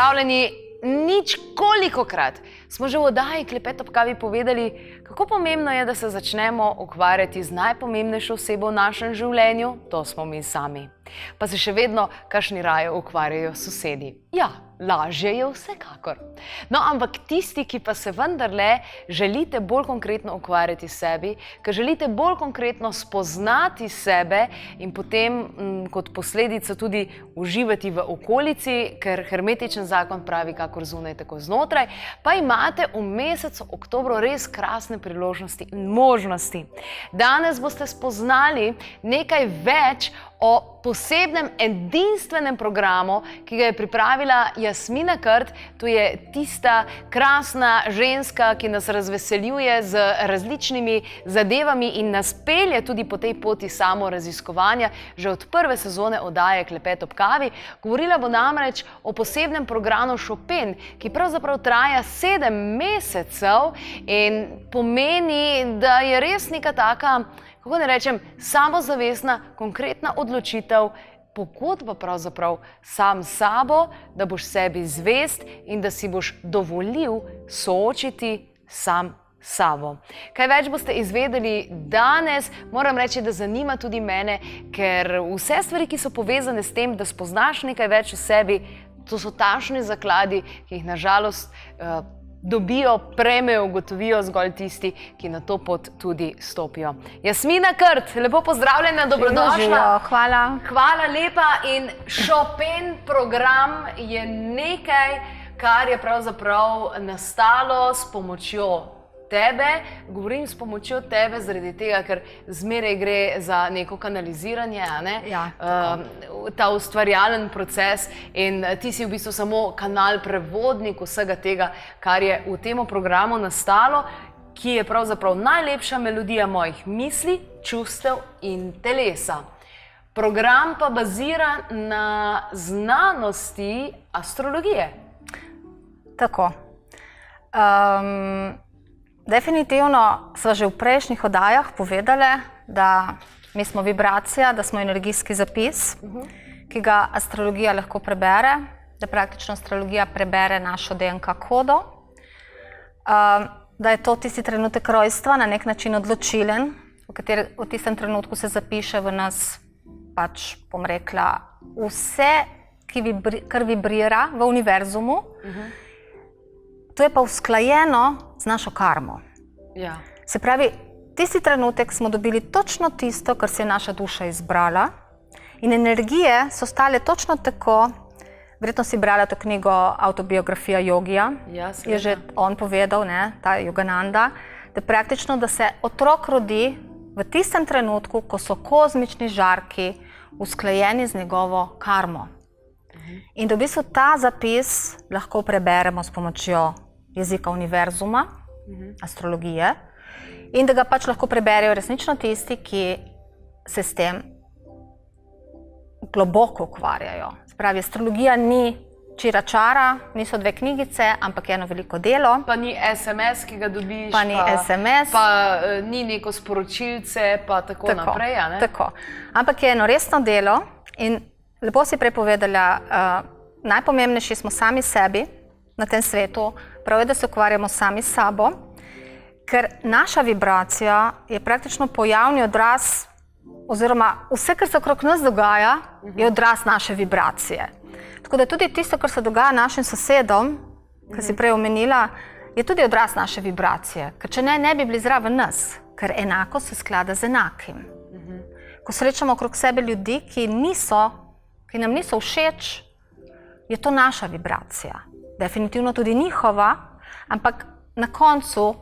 pozdravljeni. Ničkolikokrat smo že v oddaji Klepet ob kavi povedali, kako pomembno je, da se začnemo ukvarjati z najpomembnejšo osebo v našem življenju, to smo mi sami. Pa se še vedno kakšni raje ukvarjajo sosedi. Ja, lažje je vsekakor. No, ampak tisti, ki pa se vendarle želite bolj konkretno ukvarjati s sebi, ker želite bolj konkretno spoznati sebe in potem kot posledico tudi uživati v okolici, ker hermetičen zakon pravi kakor zunaj, tako znotraj, pa imate v mesecu oktobru res krasne priložnosti in možnosti. Danes boste spoznali nekaj več o posebnem edinstvenem programu, ki ga je pripravila Jasmina Krt. To je tista krasna ženska, ki nas razveseljuje z različnimi zadevami in nas pelje tudi po tej poti samoraziskovanja že od prve sezone oddaje Klepet ob kavi. Govorila bo namreč o posebnem programu Chopin, ki pravzaprav traja 7 mesecev in pomeni, da je res neka taka, kako ne rečem, samozavestna, konkretna odločitev, pogodba pravzaprav sam s sabo, da boš sebi zvest in da si boš dovolil soočiti sam s sabo. Kaj več boste izvedeli danes, moram reči, da zanima tudi mene, ker vse stvari, ki so povezane s tem, da spoznaš nekaj več o sebi, to so takšni zakladi, ki jih na žalost dobijo, prejmejo, ugotovijo zgolj tisti, ki na to pot tudi stopijo. Jasmina Krt, lepo pozdravljena, dobrodošla. Hvala. Hvala lepa. In Chopin program je nekaj, kar je pravzaprav nastalo s pomočjo tebe. Govorim s pomočjo tebe zaradi tega, ker zmeraj gre za neko kanaliziranje, a ne? Ja, ta ustvarjalen proces in ti si v bistvu samo kanal, prevodnik vsega tega, kar je v tem programu nastalo, ki je pravzaprav najlepša melodija mojih misli, čustev in telesa. Program pa bazira na znanosti astrologije. Tako. Definitivno sva že v prejšnjih oddajah povedali, da mi smo vibracija, da smo energijski zapis, ki ga astrologija lahko prebere, da praktično astrologija prebere našo DNK kodo, da je to tisti trenutek rojstva na nek način odločilen, v tistem trenutku se zapiše v nas, pač bom rekla, vse, kar vibrira v univerzumu. To je pa usklajeno z našo karmo. Ja. Se pravi, tisti trenutek smo dobili točno tisto, kar se je naša duša izbrala in energije so stale točno tako, verjetno si brala to knjigo Autobiografija jogija, Ja, je že on povedal, ne, ta Yogananda, da praktično, da se otrok rodi v tistem trenutku, ko so kozmični žarki usklajeni z njegovo karmo. In da v bistvu ta zapis lahko preberemo s pomočjo jezika univerzuma, astrologije, in da ga pač lahko preberejo resnično tisti, ki se s tem globoko ukvarjajo. Spravi, astrologija ni čira čara, niso 2 knjigice, ampak eno veliko delo. Pa ni SMS, ki ga dobiš, Pa ni SMS. pa ni neko sporočilce, pa tako naprej, a ne? Tako. Ampak je eno resno delo in lepo si prepovedala, najpomembnejši smo sami sebi na tem svetu, prav je, da se ukvarjamo sami s sabo, ker naša vibracija je praktično pojavni odraz, oziroma vse, kar se okrog nas dogaja, je odraz naše vibracije. Tako da tudi tisto, kar se dogaja našim sosedom, kar si prej omenila, je tudi odraz naše vibracije, ker če ne bi bili zraven nas, ker enako se sklada z enakim. Ko srečamo okrog sebe ljudi, ki nam niso všeč, je to naša vibracija. Definitivno tudi njihova, ampak na koncu,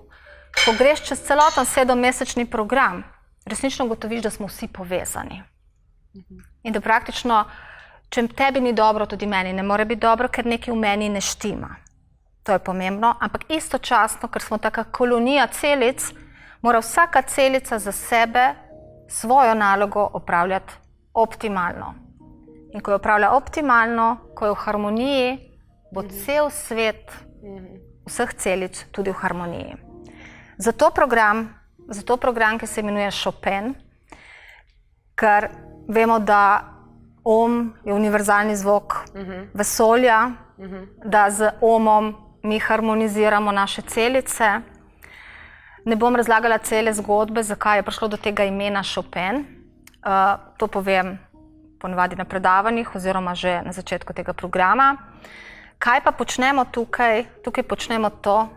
ko greš čez celoten 7-mesečni program, resnično ugotoviš, da smo vsi povezani. In da praktično, če tebi ni dobro, tudi meni ne more biti dobro, ker nekaj v meni ne štima. To je pomembno, ampak istočasno, ker smo taka kolonija celic, mora vsaka celica za sebe svojo nalogo opravljati optimalno. In ko jo opravlja optimalno, ko je v harmoniji, bo cel svet vseh celic tudi v harmoniji. Zato program, ki se imenuje Chopin, ker vemo, da je univerzalni zvok vesolja, da z omom mi harmoniziramo naše celice. Ne bom razlagala cele zgodbe, zakaj je prišlo do tega imena Chopin. To povem ponavadi na predavanjih oziroma že na začetku tega programa. Kaj pa počnemo tukaj? Tukaj počnemo to,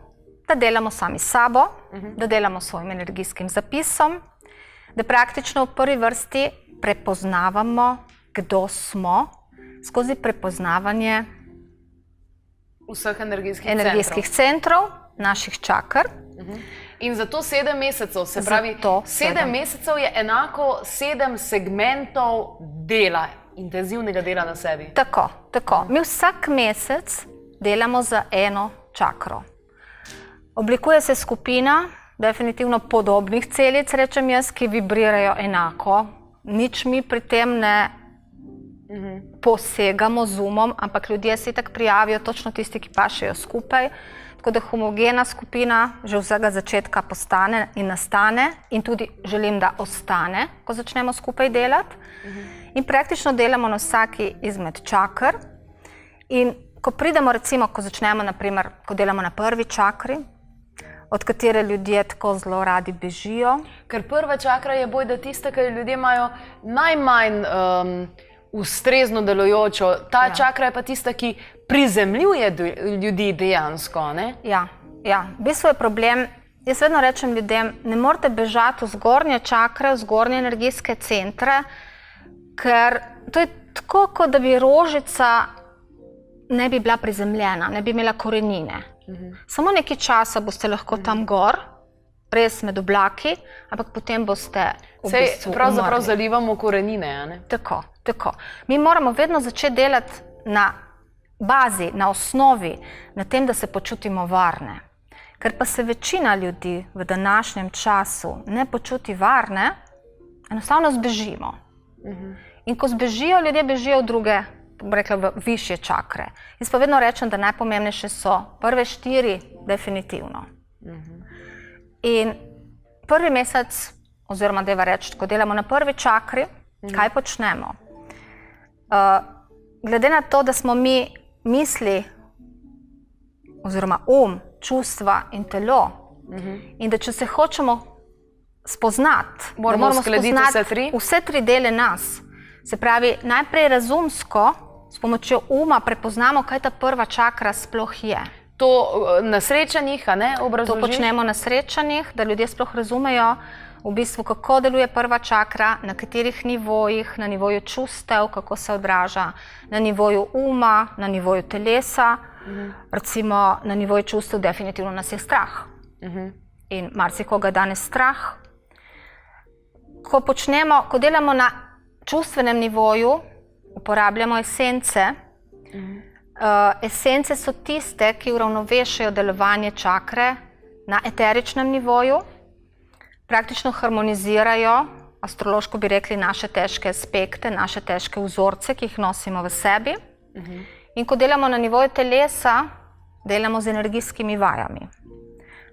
da delamo sami s sabo, da delamo s svojim energijskim zapisom, da praktično v prvi vrsti prepoznavamo, kdo smo, skozi prepoznavanje vseh energijskih centrov, naših čakr. In zato 7 mesecev, se pravi, 7 mesecev je enako 7 segmentov dela, intenzivnega dela na sebi. Tako. Mi vsak mesec delamo za eno čakro. Oblikuje se skupina definitivno podobnih celic, rečem jaz, ki vibrirajo enako. Nič mi pri tem ne posegamo z umom, ampak ljudje se itak prijavijo, točno tisti, ki pašejo skupaj. Tako da homogena skupina že od vsega začetka postane in nastane in tudi želim, da ostane, ko začnemo skupaj delati. In praktično delamo na vsaki izmed čakr. In ko pridemo, recimo, ko začnemo, naprimer, ko delamo na prvi čakri, od katere ljudje tako zelo radi bežijo. Ker prva čakra je bojda tista, ki ljudje imajo najmanj ustrezno delujočo. Ta čakra je pa tista, ki prizemljuje ljudi dejansko, ne? Ja. V bistvu je problem, jaz vedno rečem ljudem, ne morete bežati v zgornje čakre, v zgornje energijske centre, ker to je tako, kot da bi rožica ne bi bila prizemljena, ne bi imela korenine. Samo nekaj časa boste lahko tam gor, res med oblaki, ampak potem boste v bistvu pravzaprav zalivamo korenine, a ne? Tako. Mi moramo vedno začeti delati na bazi, na osnovi, na tem, da se počutimo varne. Ker pa se večina ljudi v današnjem času ne počuti varne, enostavno zbežimo. In ko zbežijo, ljudje bežijo v druge, bom rekla, v višje čakre. Jaz pa vedno rečem, da najpomembnejše so prve 4 definitivno. In prvi mesec, oziroma deva reči, ko delamo na prvi čakri, kaj počnemo? Glede na to, da smo mi misli, oziroma čustva in telo, in da če se hočemo spoznati, da moramo spoznati vse 3 dele nas, se pravi, najprej razumsko, s pomočjo prepoznamo, kaj ta prva čakra sploh je. To na srečanjih, a ne, obrazložiš? To počnemo na srečanjih, da ljudje sploh razumejo, v bistvu, kako deluje prva čakra, na katerih nivojih, na nivoju čustev, kako se odraža, na nivoju na nivoju telesa, recimo na nivoju čustev definitivno nas je strah. In marsikoga danes strah. Ko delamo na čustvenem nivoju, uporabljamo esence. Esence so tiste, ki uravnovešajo delovanje čakre na eteričnem nivoju, praktično harmonizirajo, astrološko bi rekli, naše težke aspekte, naše težke vzorce, ki jih nosimo v sebi. In ko delamo na nivoju telesa, delamo z energijskimi vajami.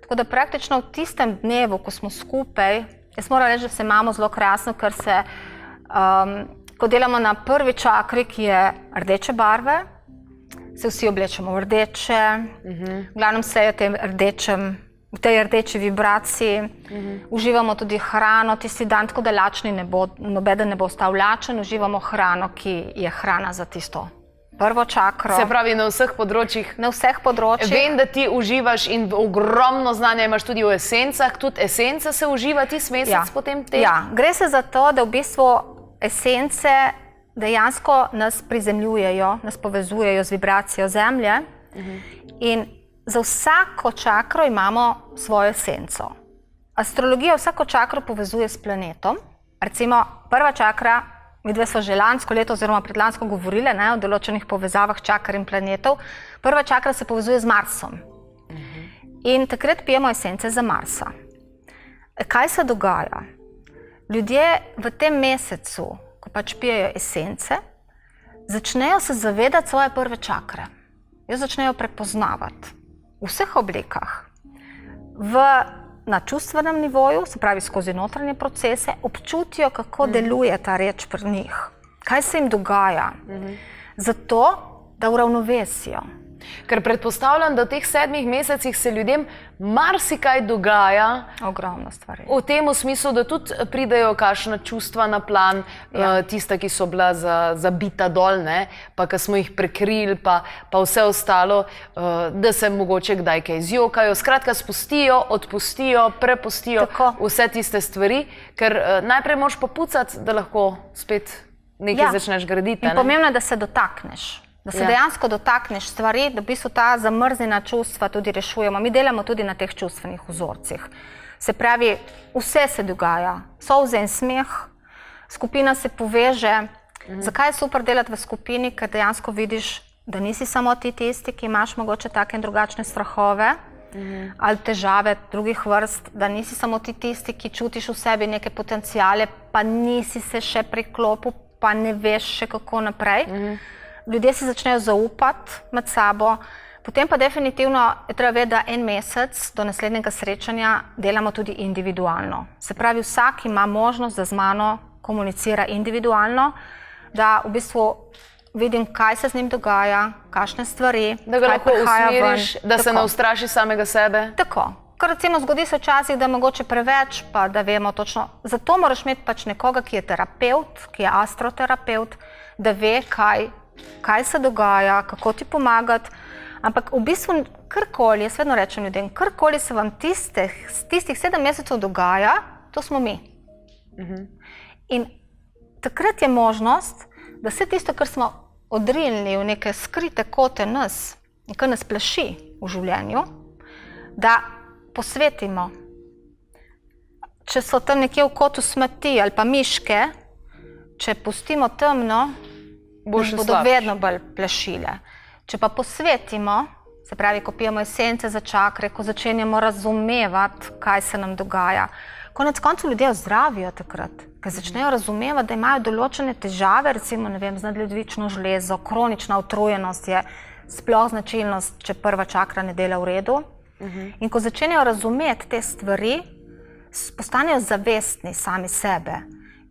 Tako da praktično v tistem dnevu, ko smo skupaj, jaz moram reči, da se imamo zelo krasno, ker se, ko delamo na prvi čakri, ki je rdeče barve, se vsi oblečemo v rdeče, v glavnem se je v tej rdeči vibraciji, uživamo tudi hrano, tisti dan, tako da lačni nobeden ne bo ostal lačen, uživamo hrano, ki je hrana za tisto prvo čakro. Se pravi, na vseh področjih? Na vseh področjih. Vem, da ti uživaš in ogromno znanja imaš tudi v esencah, tudi esence se uživa ti mesec potem te? Ja, gre se za to, da v bistvu esence dejansko nas prizemljujejo, nas povezujejo z vibracijo zemlje in za vsako čakro imamo svojo esenco. Astrologija vsako čakro povezuje s planetom. Recimo, prva čakra, midve smo že lansko leto oziroma predlansko govorile o določenih povezavah čakr in planetov. Prva čakra se povezuje z Marsom. In takrat pijemo esence za Marsa. Kaj se dogaja? Ljudje v tem mesecu, ko pač pijejo esence, začnejo se zavedati svoje prve čakre. Jo začnejo prepoznavati v vseh oblikah. Na čustvenem nivoju, se pravi skozi notranje procese, občutijo, kako deluje ta reč pri njih. Kaj se jim dogaja? Zato, da uravnovesijo. Ker predpostavljam, da v teh 7 mesecih se ljudem marsikaj dogaja. Ogromno stvari. V tem smislu, da tudi pridejo kakšna čustva na plan, tista, ki so bila zabita dol, ne, pa ki smo jih prekrili, pa vse ostalo, da se mogoče kdaj kaj zjokajo. Skratka, spustijo, odpustijo, prepustijo vse tiste stvari, ker najprej moraš popucati, da lahko spet nekaj začneš graditi. In pomembno je, da se dotakneš. Da se dejansko dotakneš stvari, da v bistvu ta zamrznjena čustva tudi rešujemo. Mi delamo tudi na teh čustvenih vzorcih. Se pravi, vse se dogaja. Solze in smeh, skupina se poveže. Zakaj je super delati v skupini? Ker dejansko vidiš, da nisi samo ti tisti, ki imaš mogoče take in drugačne strahove ali težave drugih vrst, da nisi samo ti tisti, ki čutiš v sebi neke potencijale, pa nisi se še priklopil, pa ne veš še kako naprej. Ljudje se začnejo zaupati med sabo, potem pa definitivno je treba vedeti, da 1 mesec do naslednjega srečanja delamo tudi individualno. Se pravi, vsak ima možnost, da z mano komunicira individualno, da v bistvu vidim, kaj se z njim dogaja, kakšne stvari, da ga lahko usmeriš, da se ne ustraši samega sebe. Tako. Ker recimo zgodi se včasih, da mogoče preveč, pa da vemo točno. Zato moraš imeti pač nekoga, ki je terapevt, ki je astroterapeut, da ve, kaj se dogaja, kako ti pomagati. Ampak v bistvu karkoli, jaz vedno rečem ljudem, karkoli se vam tistih 7 mesecev dogaja, to smo mi. In takrat je možnost, da vse tisto, kar smo odrinili v neke skrite kote nas, in kar nas plaši v življenju, da posvetimo. Če so tam nekje v kotu smeti ali pa miške, če pustimo temno, bodo vedno bolj plašile. Če pa posvetimo, se pravi, ko pijemo esence za čakre, ko začenjamo razumevati, kaj se nam dogaja, konec koncev ljudje ozdravijo takrat, ker začnejo razumevati, da imajo določene težave, recimo, ne vem, z nadledvično žlezo, kronična utrujenost je sploh značilnost, če prva čakra ne dela v redu. In ko začenjajo razumeti te stvari, postanejo zavestni sami sebe.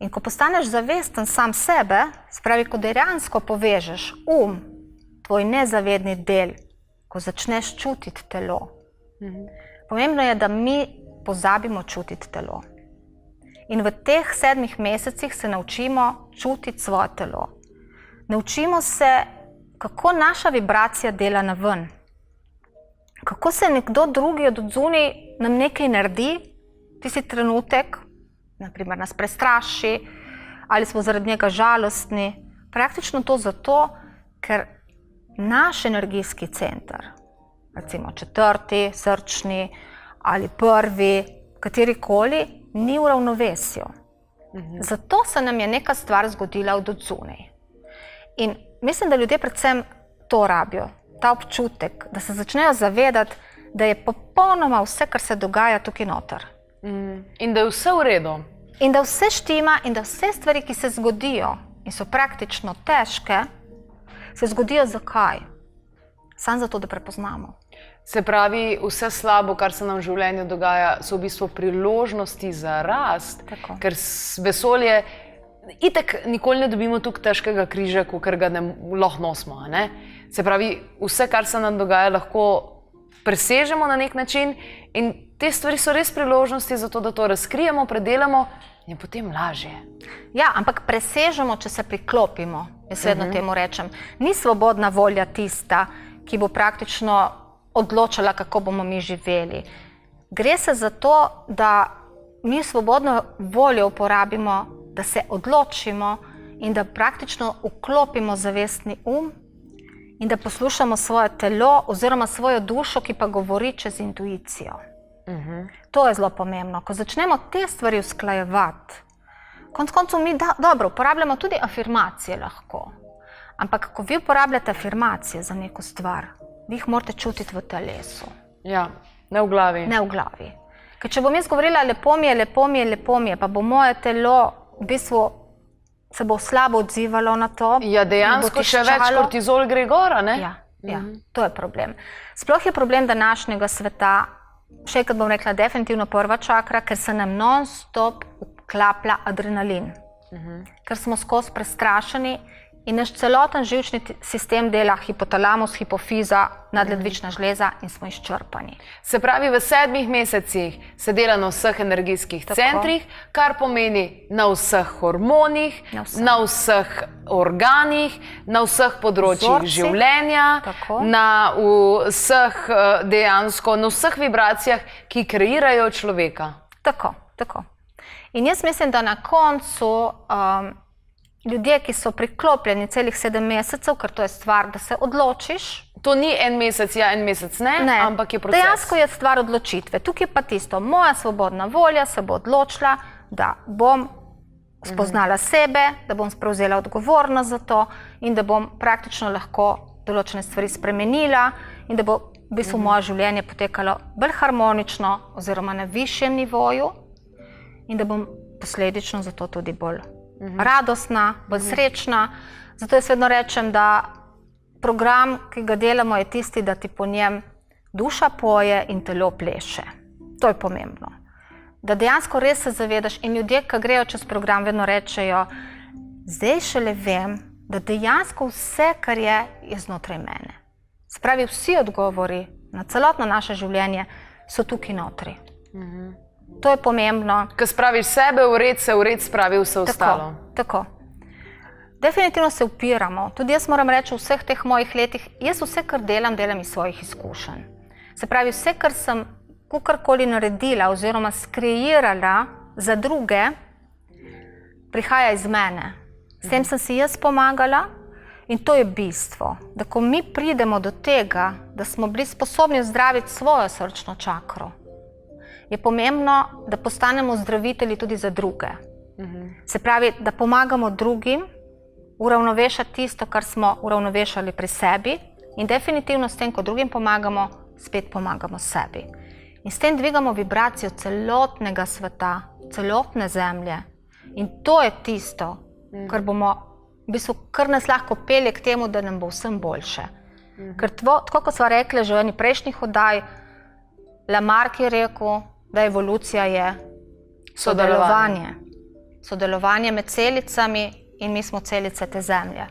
In ko postaneš zavesten sam sebe, se pravi, ko dejansko povežeš tvoj nezavedni del, ko začneš čutiti telo. Pomembno je, da mi pozabimo čutiti telo. In v teh 7 mesecih se naučimo čutiti svoje telo. Naučimo se, kako naša vibracija dela na ven. Kako se nekdo drugi od odzunaj nam nekaj naredi, tisti trenutek, naprimer nas prestraši, ali smo zaradi njega žalostni. Praktično to zato, ker naš energijski center, recimo 4., srčni ali 1., katerikoli, ni v ravnovesju. Zato se nam je neka stvar zgodila od odzunaj. In mislim, da ljudje predvsem to rabijo, ta občutek, da se začnejo zavedati, da je popolnoma vse, kar se dogaja tukaj noter. In da je vse v redu. In da vse štima in da vse stvari, ki se zgodijo in so praktično težke, se zgodijo zakaj? Samo zato, da prepoznamo. Se pravi, vse slabo, kar se nam v življenju dogaja, so v bistvu priložnosti za rast, ker vesolje itak nikoli ne dobimo tukaj težkega križa, ker ga lahko nosimo. Se pravi, vse, kar se nam dogaja, lahko presežemo na nek način in te stvari so res priložnosti za to, da to razkrijemo, predelamo in potem lažje. Ja, ampak presežemo, če se priklopimo, jaz vedno temu rečem. Ni svobodna volja tista, ki bo praktično odločala, kako bomo mi živeli. Gre se za to, da mi svobodno voljo uporabimo, da se odločimo in da praktično vklopimo zavestni in da poslušamo svoje telo oziroma svojo dušo, ki pa govori čez intuicijo. To je zelo pomembno. Ko začnemo te stvari usklajevati, konec koncev mi dobro uporabljamo tudi afirmacije lahko, ampak ko vi uporabljate afirmacije za neko stvar, vi jih morate čutiti v telesu. Ja, ne v glavi. Ne v glavi. Ker če bom jaz govorila lepo mi je, lepo mi je, lepo mi je, pa bo moje telo v bistvu se bo slabo odzivalo na to. Ja, dejansko še več kortizol gre gora, ne? Ja, to je problem. Sploh je problem današnjega sveta, še enkrat bom rekla, definitivno prva čakra, ker se nam non-stop vklaplja adrenalin. Ker smo skozi prestrašeni in naš celoten živčni sistem dela hipotalamus, hipofiza, nadledvična žleza in smo izčrpani. Se pravi, v 7 mesecih se dela na vseh energijskih centrih, kar pomeni na vseh hormonih, na vseh organih, na vseh področjih življenja, na vseh dejansko, na vseh vibracijah, ki kreirajo človeka. Tako. In jaz mislim, da na koncu ljudje, ki so priklopljeni celih 7 mesecev, ker to je stvar, da se odločiš. To ni en mesec ja, en mesec ne, ampak je proces. Dejansko je stvar odločitve. Tukaj pa tisto, moja svobodna volja se bo odločila, da bom spoznala sebe, da bom prevzela odgovornost za to in da bom praktično lahko določene stvari spremenila in da bo v bistvu moje življenje potekalo bolj harmonično oziroma na višjem nivoju in da bom posledično zato tudi bolj radostna, bolj srečna. Zato jaz vedno rečem, da program, ki ga delamo, je tisti, da ti po njem duša poje in telo pleše. To je pomembno. Da dejansko res se zavedaš in ljudje, ki grejo čez program, vedno rečejo, zdaj šele vem, da dejansko vse, kar je znotraj mene. Se pravi, vsi odgovori na celotno naše življenje so tukaj notri. To je pomembno. Ko spraviš sebe v red, se v red spravi vse ostalo. Tako. Definitivno se upiramo. Tudi jaz moram reči v vseh teh mojih letih, jaz vse, kar delam iz svojih izkušenj. Se pravi, vse, kar sem kakorkoli naredila oziroma skreirala za druge, prihaja iz mene. S tem sem si jaz pomagala in to je bistvo. Da ko mi pridemo do tega, da smo bili sposobni zdraviti svojo srčno čakro, je pomembno, da postanemo zdravitelji tudi za druge. Se pravi, da pomagamo drugim uravnovešati tisto, kar smo uravnovešali pri sebi in definitivno s tem, ko drugim pomagamo, spet pomagamo sebi. In s tem dvigamo vibracijo celotnega sveta, celotne zemlje. In to je tisto, kar bomo, v bistvu, kar nas lahko pelje k temu, da nam bo vsem boljše. Ker tako, kot sva rekla že v eni prejšnjih oddaj, Lamarck je rekel, da evolucija je sodelovanje. Sodelovanje med celicami in mi smo celice te zemlje.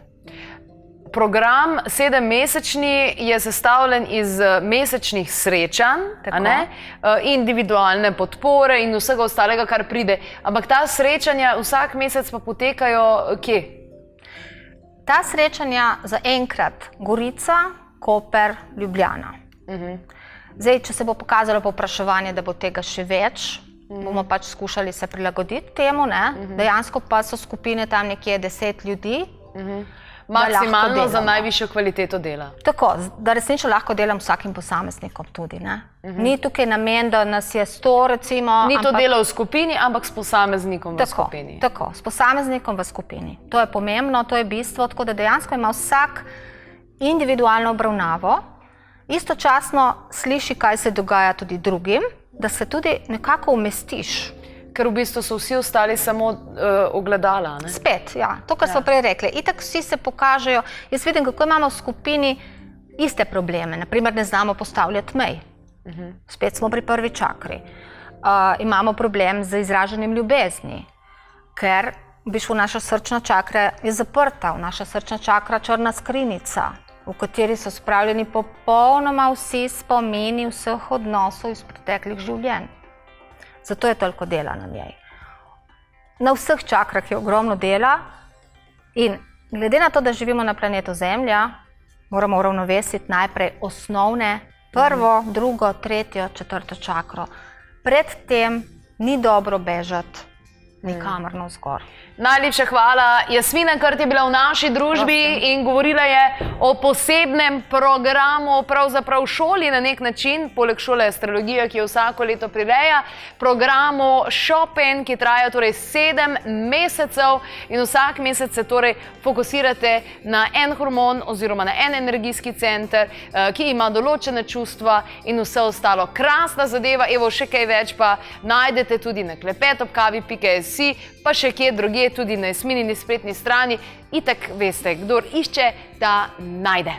Program 7-mesečni je sestavljen iz mesečnih srečanj, individualne podpore in vsega ostalega, kar pride. Ampak ta srečanja vsak mesec pa potekajo kje? Ta srečanja zaenkrat Gorica, Koper, Ljubljana. Zdaj, če se bo pokazalo povpraševanje, da bo tega še več, bomo pač skušali se prilagoditi temu, dejansko pa so skupine tam nekje 10 ljudi. Maksimalno za najvišjo kvaliteto dela. Tako, da resnično lahko delam vsakim posameznikom tudi. Ni tukaj namen, da nas je 100 recimo. Ni to delo v skupini, ampak s posameznikom v skupini. Tako, s posameznikom v skupini. To je pomembno, to je bistvo, tako da dejansko ima vsak individualno obravnavo, istočasno sliši, kaj se dogaja tudi drugim, da se tudi nekako umestiš. Ker v bistvu so vsi ostali samo ogledala. Spet, ja. To, kar smo prej rekli. Itak vsi se pokažejo. Jaz vidim, kako imamo v skupini iste probleme. Naprimer, ne znamo postavljati mej. Spet smo pri prvi čakri. Imamo problem z izražanjem ljubezni, ker v bistvu naša srčna čakra je zaprta. Naša srčna čakra črna skrinjica, v kateri so spravljeni popolnoma vsi spomini vseh odnosov iz preteklih življenj. Zato je toliko dela na njej. Na vseh čakrah je ogromno dela in glede na to, da živimo na planetu Zemlja, moramo uravnovesiti najprej osnovne, prvo, drugo, tretjo, četrto čakro. Predtem ni dobro bežati nikamor navzgor. Najlepša hvala. Jasmina Krt je bila v naši družbi in govorila je o posebnem programu, pravzaprav šoli na nek način, poleg šole astrologija, ki jo vsako leto prireja, programu Chopin, ki traja torej 7 mesecev in vsak mesec se torej fokusirate na en hormon oziroma na en energijski center, ki ima določene čustva in vse ostalo. Krasna zadeva, evo še kaj več pa najdete tudi na klepetobkavi.si, pa še kje drugje, tudi na Jasminini spletni strani. Itak veste, kdor išče, da najde.